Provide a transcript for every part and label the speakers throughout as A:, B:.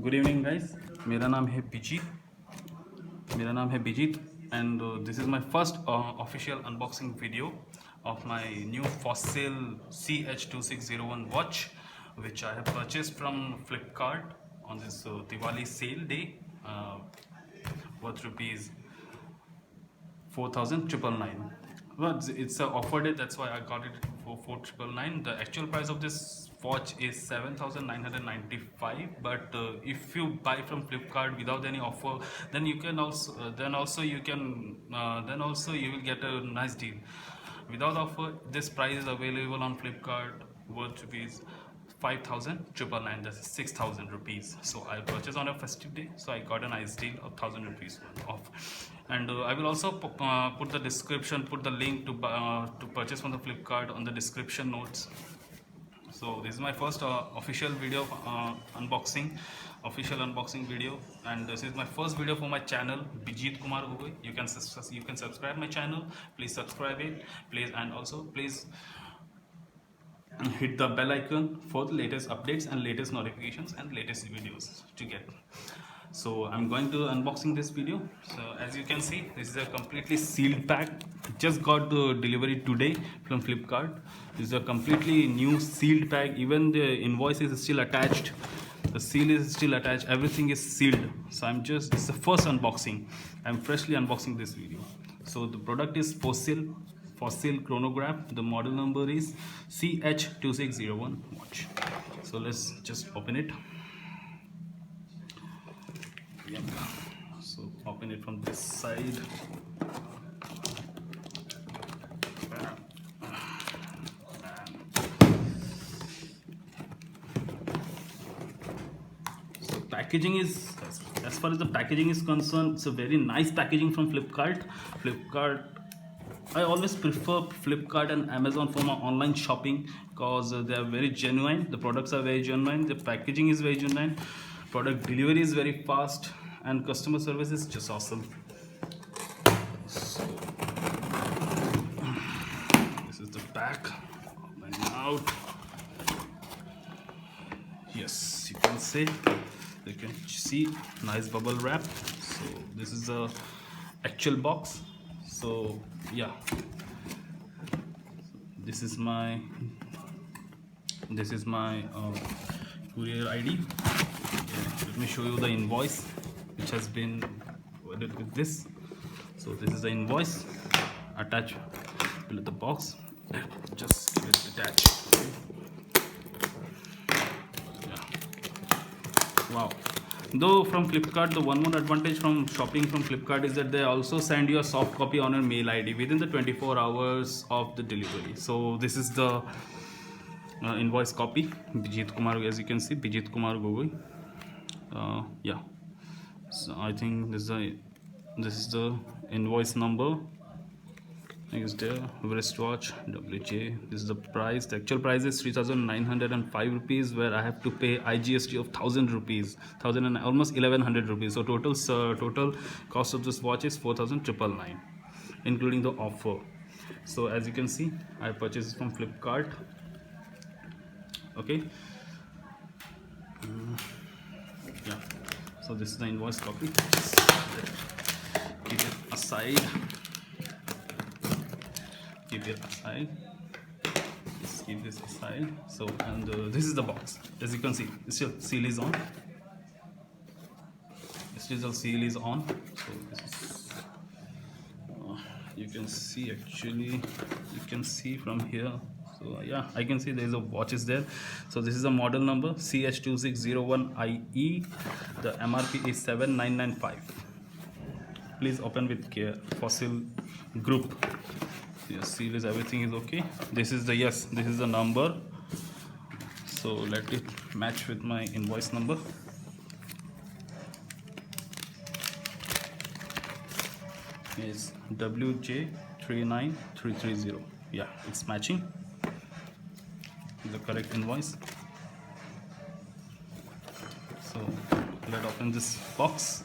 A: Good evening guys, मेरा नाम है बिजीत and this is my first official unboxing video of my new fossil CH2601 watch which I have purchased from Flipkart on this Diwali sale day, worth rupees 4,999. Well, it's a offer day, that's why I got it for 4,999. The actual price of this watch is 7,995. But if you buy from Flipkart without any offer, then you can also you will get a nice deal. Without offer, this price is available on Flipkart worth rupees 5,999. That's 6,000 rupees. So I purchased on a festive day, so I got a nice deal of 1,000 rupees off. And I will also put the link to purchase from the Flipkart on the description notes. So this is my first official unboxing video, and this is my first video for my channel Bijit Kumar Gogoi. You can subscribe my channel. Please subscribe it, please, and also please hit the bell icon for the latest updates and latest notifications and latest videos to get. So I'm going to unboxing this video. So as you can see, this is a completely sealed pack. Just got the delivery today from Flipkart. This is a completely new sealed pack. Even the invoice is still attached, the seal is still attached, everything is sealed. So it's the first unboxing. I'm freshly unboxing this video. So the product is fossil chronograph. The model number is CH2601 watch. So let's just open it. Yep. So open it from this side. So packaging is, as far as the packaging is concerned, it's a very nice packaging from Flipkart. I always prefer Flipkart and Amazon for my online shopping because they are very genuine. The products are very genuine. The packaging is very genuine. Product delivery is very fast, and customer service is just awesome. So this is the pack. Opening out. Yes, you can see nice bubble wrap. So this is the actual box. So yeah, this is my courier ID. Let me show you the invoice which has been provided with this. So this is the invoice attached below the box. Just give it attached. Yeah. Wow. Though from Flipkart, the one more advantage from shopping from Flipkart is that they also send you a soft copy on your mail ID within the 24 hours of the delivery. So this is the invoice copy, Bijit Kumar, as you can see, Bijit Kumar Gogoi. Yeah, so I think this is the invoice number. Is there wristwatch WJ? This is the price. The actual price is 3,905 rupees, where I have to pay IGST of 1,000 rupees, almost 1,100 rupees. So total cost of this watch is 4,999, including the offer. So as you can see, I purchased from Flipkart. Okay. Yeah, so this is the invoice copy. Keep it aside. Just keep this aside. So, and this is the box. As you can see, still seal is on. Still seal is on. So this is, you can see, actually you can see from here. So yeah, I can see there is a watch is there. So this is a model number CH2601IE. The MRP is 7,995. Please open with care. Fossil group. Yes, seal is, everything is okay. This is the number. So let it match with my invoice number. Is WJ39330. Yeah, it's matching the correct invoice. So let's open this box.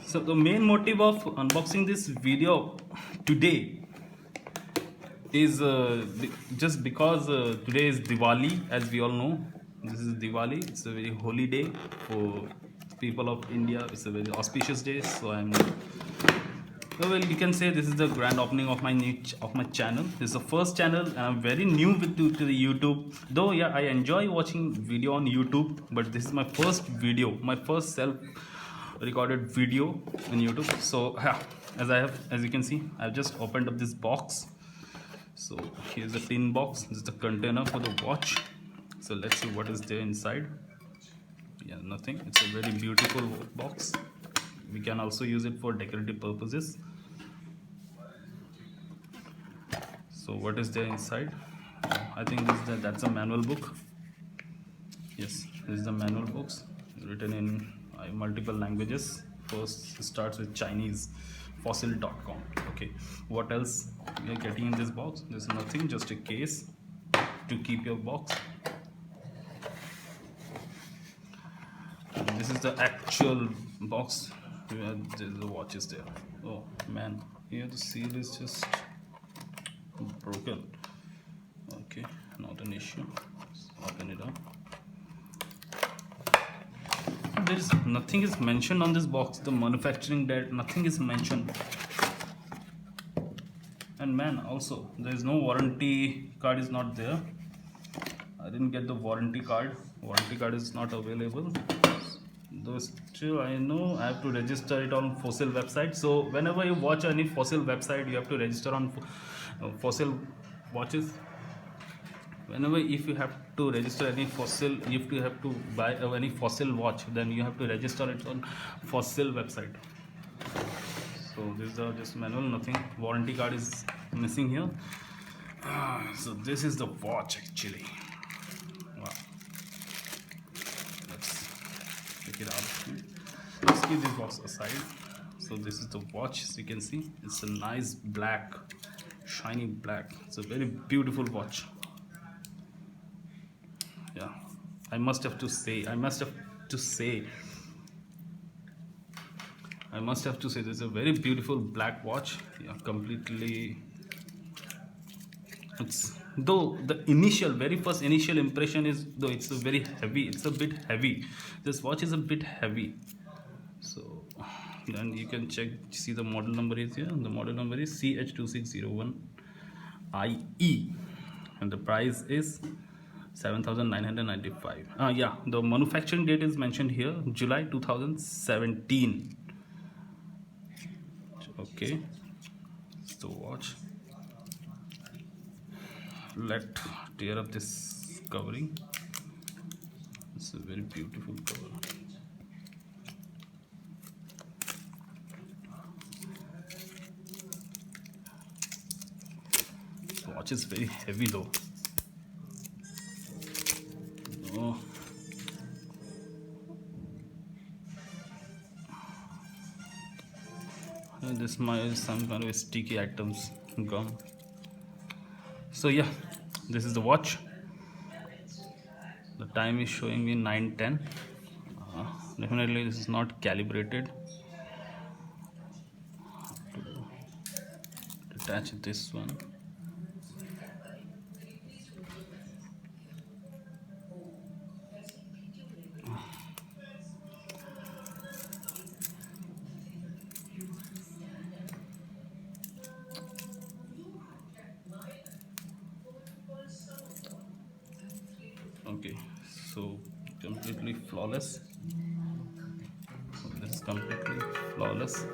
A: So the main motive of unboxing this video today is just because today is Diwali, as we all know. This is Diwali. It's a very holy day for people of India. It's a very auspicious day. So I'm well, you can say this is the grand opening of my of my channel. This is the first channel, and I'm very new to the YouTube. Though yeah, I enjoy watching video on YouTube, but this is my first video, my first self-recorded video on YouTube. So yeah, as you can see, I've just opened up this box. So here's the tin box. This is the container for the watch. So let's see what is there inside. Yeah, nothing. It's a very beautiful box. We can also use it for decorative purposes. So what is there inside? I think that's a manual book. Yes, this is the manual books written in multiple languages. First starts with Chinese, fossil.com. Okay, what else we are getting in this box? There's nothing, just a case to keep your box. And this is the actual box where the watch is there. Oh man, here the seal is just broken. Okay, not an issue. Let's open it up. There's nothing is mentioned on this box. The manufacturing date, nothing is mentioned. And man, also there is no warranty card is not there. I didn't get the warranty card. Warranty card is not available. Though still I know I have to register it on Fossil website. So whenever you watch any Fossil website, you have to register on Fossil watches. Whenever if you have to register any Fossil, if you have to buy any Fossil watch, then you have to register it on Fossil website. So these are just manual, nothing. Warranty card is missing here. So this is the watch actually. Wow. Let's take it out. Let's keep this box aside. So this is the watch. As you can see, it's a nice black, shiny black. It's a very beautiful watch. Yeah, I must have to say this is a very beautiful black watch. Yeah, completely. It's though the very first initial impression is though it's a very heavy. It's a bit heavy. This watch is a bit heavy. So then you can see the model number is here. The model number is CH2601 IE, and the price is 7,995. Yeah, the manufacturing date is mentioned here, July 2017. Okay, so watch. Let's tear up this covering. It's a very beautiful cover. The watch is very heavy though. Oh. This might some kind of sticky items gum. So yeah, this is the watch. The time is showing me 9:10. Definitely this is not calibrated. Detach this one. Okay, so completely flawless. This is completely flawless.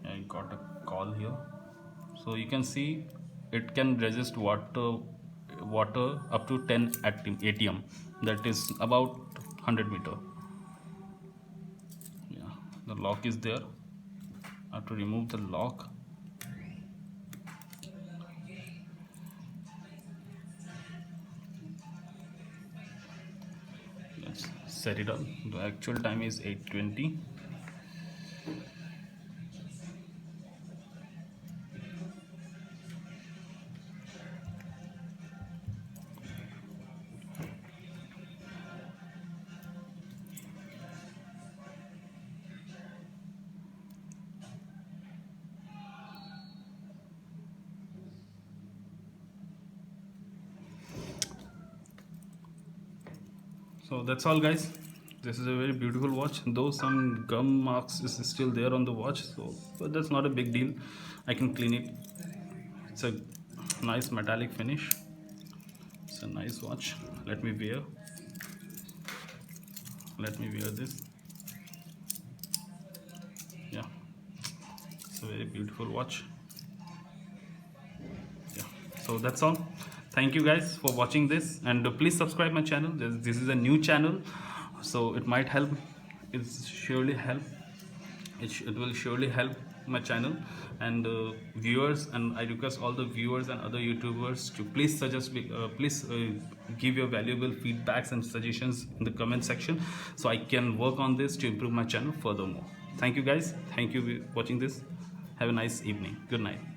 A: I got a call here, so you can see it can resist water up to 10 atm. That is about 100 meter. Yeah, the lock is there. I have to remove the lock. Let's set it up. The actual time is 8:20. So that's all, guys. This is a very beautiful watch, though some gum marks is still there on the watch, so but that's not a big deal. I can clean it. It's a nice metallic finish. It's a nice watch. Let me wear. Let me wear this. Yeah, it's a very beautiful watch. Yeah, so that's all. Thank you guys for watching this, and please subscribe my channel. This is a new channel, so it might help. It's surely help. It will surely help my channel and viewers, and I request all the viewers and other YouTubers to please suggest please give your valuable feedbacks and suggestions in the comment section, so I can work on this to improve my channel furthermore. Thank you guys. Thank you for watching this. Have a nice evening. Good night.